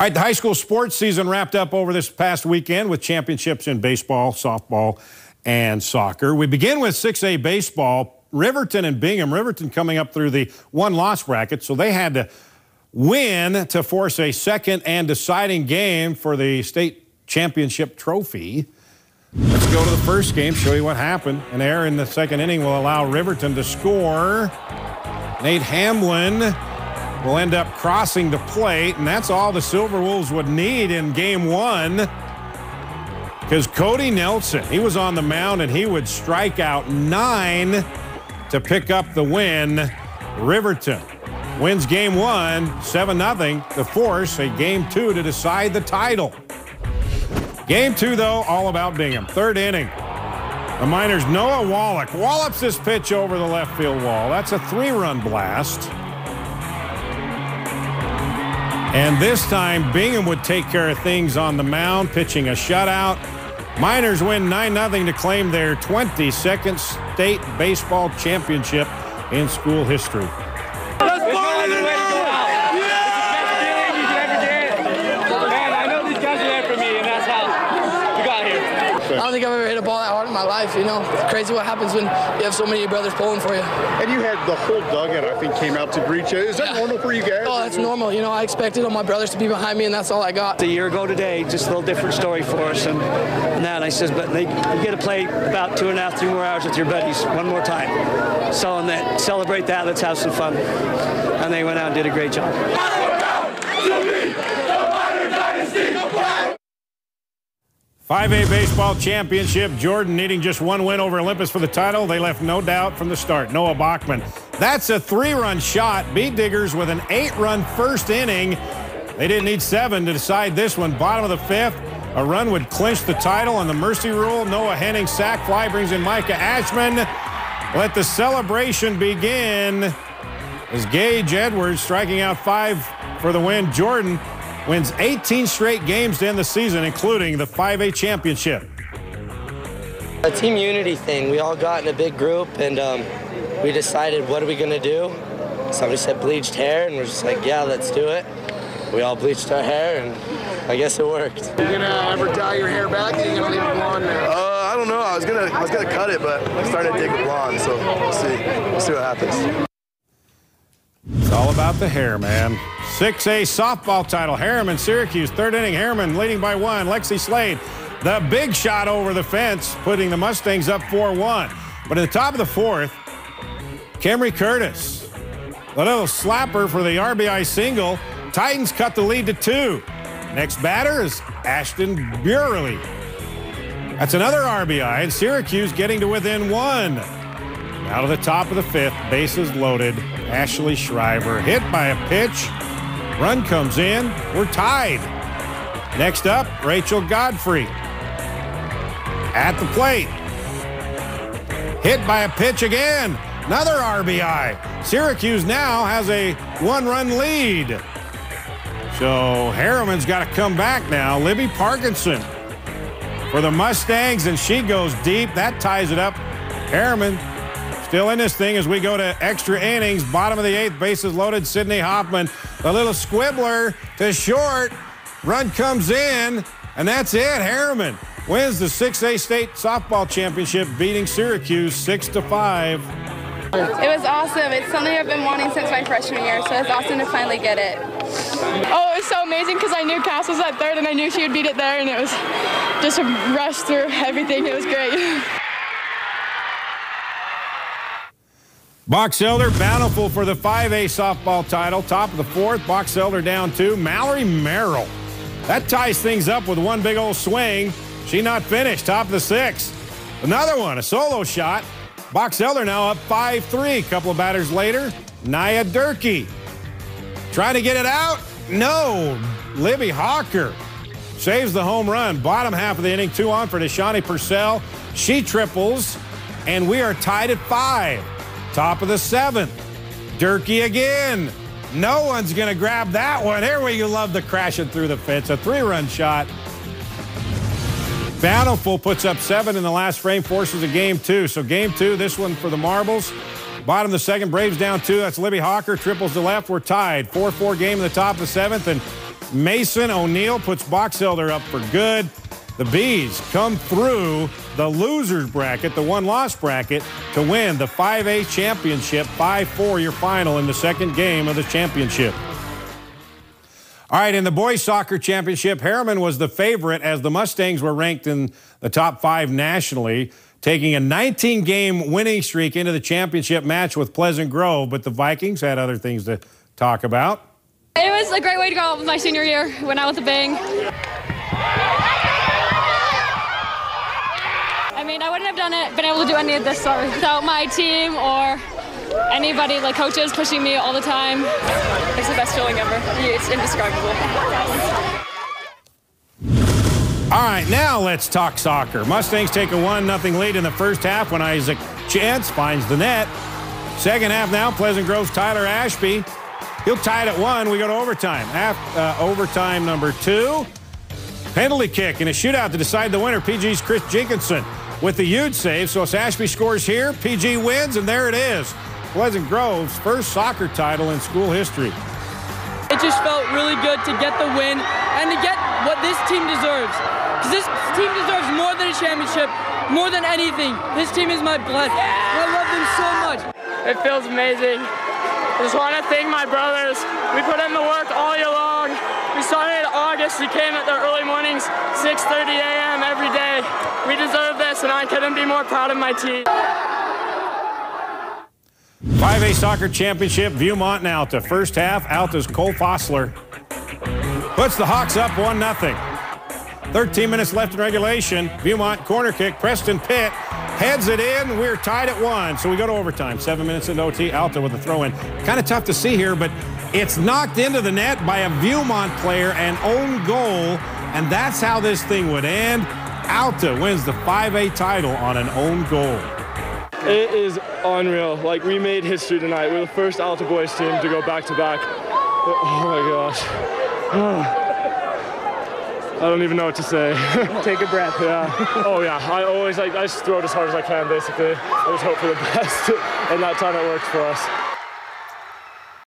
All right, the high school sports season wrapped up over this past weekend with championships in baseball, softball, and soccer. We begin with 6A baseball. Riverton and Bingham. Riverton coming up through the one-loss bracket, so they had to win to force a second and deciding game for the state championship trophy. Let's go to the first game, show you what happened. An error in the second inning will allow Riverton to score. Nate Hamlin will end up crossing the plate, and that's all the Silverwolves would need in game one, because Cody Nelson, he was on the mound, and he would strike out 9 to pick up the win. Riverton wins game one, 7-0, to force a game two to decide the title. Game two, though, all about Bingham. Third inning. The Miners' Noah Wallach wallops this pitch over the left field wall. That's a 3-run blast. And this time, Bingham would take care of things on the mound, pitching a shutout. Miners win 9-0 to claim their 22nd state baseball championship in school history. Let's ball it out! Yeah! It's the best feeling you can ever get. Man, I know these guys are there for me, and that's how we got here. I don't think I've ever hit a ball that hard in my life, you know. It's crazy what happens when you have so many brothers pulling for you. And you had the whole dugout, I think, came out to greet you. Is that normal for you guys? Oh, that's normal. You know, I expected all my brothers to be behind me, and that's all I got. A year ago today, just a little different story for us. And that, I says, but you get to play about 2.5, 3 more hours with your buddies one more time. So on that, celebrate that. Let's have some fun. And they went out and did a great job. 5A baseball championship. Jordan needing just one win over Olympus for the title. They left no doubt from the start. Noah Bachman. That's a 3-run shot. Beat Diggers with an 8-run first inning. They didn't need 7 to decide this one. Bottom of the 5th. A run would clinch the title on the mercy rule. Noah Henning sack fly brings in Micah Ashman. Let the celebration begin as Gage Edwards striking out 5 for the win. Jordan wins 18 straight games to end the season, including the 5A championship. A team unity thing. We all got in a big group, and we decided, what are we going to do? Somebody said bleached hair, and we're just like, yeah, let's do it. We all bleached our hair, and I guess it worked. You gonna ever dye your hair back, or you gonna leave it blonde now? I don't know. I was gonna cut it, but I started to dig it blonde, so we'll see. We'll see what happens. It's all about the hair, man. 6A softball title. Herriman, Syracuse. Third inning. Herriman leading by 1. Lexi Slade, the big shot over the fence, putting the Mustangs up 4-1. But at the top of the 4th, Camry Curtis, a little slapper for the RBI single. Titans cut the lead to 2. Next batter is Ashton Burley. That's another RBI, and Syracuse getting to within 1. Now to the top of the 5th, bases loaded. Ashley Shriver hit by a pitch. Run comes in. We're tied. Next up, Rachel Godfrey at the plate. Hit by a pitch again. Another RBI. Syracuse now has a 1-run lead. So Herriman's got to come back now. Libby Parkinson for the Mustangs, and she goes deep. That ties it up. Herriman still in this thing as we go to extra innings. Bottom of the 8th, bases loaded. Sydney Hoffman, a little squibbler to short. Run comes in, and that's it. Herriman wins the 6A state softball championship, beating Syracuse 6-5. It was awesome. It's something I've been wanting since my freshman year, so it's awesome to finally get it. Oh, it was so amazing because I knew Cass was at third, and I knew she would beat it there, and it was just a rush through everything. It was great. Box Elder bountiful for the 5A softball title. Top of the 4th, Box Elder down 2. Mallory Merrill. That ties things up with one big old swing. She not finished. Top of the 6th. Another one, a solo shot. Box Elder now up 5-3. A couple of batters later, Nia Durkee. Trying to get it out? No. Libby Hawker saves the home run. Bottom half of the inning, 2 on for Deshani Purcell. She triples, and we are tied at 5. Top of the 7th, Durkee again. No one's going to grab that one. Here we love the crashing through the fence. A 3-run shot. Bountiful puts up 7 in the last frame, forces a game 2. So game 2, this one for the Marbles. Bottom of the 2nd, Braves down 2. That's Libby Hawker, triples to left. We're tied. 4-4 game in the top of the 7th. And Mason O'Neill puts Box Elder up for good. The Bees come through the losers bracket, the one-loss bracket, to win the 5A championship, 5-4 your final in the second game of the championship. All right, in the boys soccer championship, Herriman was the favorite as the Mustangs were ranked in the top 5 nationally, taking a 19-game winning streak into the championship match with Pleasant Grove, but the Vikings had other things to talk about. It was a great way to go out with my senior year when I went to Bing. I mean, I wouldn't have been able to do any of this without my team or anybody, like coaches, pushing me all the time. It's the best feeling ever. It's indescribable. All right, now let's talk soccer. Mustangs take a 1-0 lead in the first half when Isaac Chance finds the net. Second half now, Pleasant Grove's Tyler Ashby. He'll tie it at 1. We go to overtime. Overtime number 2. Penalty kick and a shootout to decide the winner. PG's Chris Jenkinson with the huge save. So as Ashby scores here, PG wins, and there it is. Pleasant Grove's first soccer title in school history. It just felt really good to get the win and to get what this team deserves. Because this team deserves more than a championship, more than anything. This team is my blood. I love them so much. It feels amazing. I just want to thank my brothers. We put in the work all year long. We started in August. We came at the early mornings, 6:30 a.m. every day. We deserve this, and I couldn't be more proud of my team. 5A Soccer Championship, Viewmont and Alta. First half, Alta's Cole Fossler puts the Hawks up 1-0. 13 minutes left in regulation. Viewmont corner kick. Preston Pitt heads it in. We're tied at 1, so we go to overtime. 7 minutes into OT. Alta with a throw-in. Kind of tough to see here, but it's knocked into the net by a Viewmont player, an own goal, and that's how this thing would end. Alta wins the 5A title on an own goal. It is unreal. Like, we made history tonight. We're the first Alta boys team to go back-to-back. Oh my gosh. I don't even know what to say. Take a breath. Yeah. Oh yeah. I just throw it as hard as I can, basically. I just hope for the best. And that time it worked for us.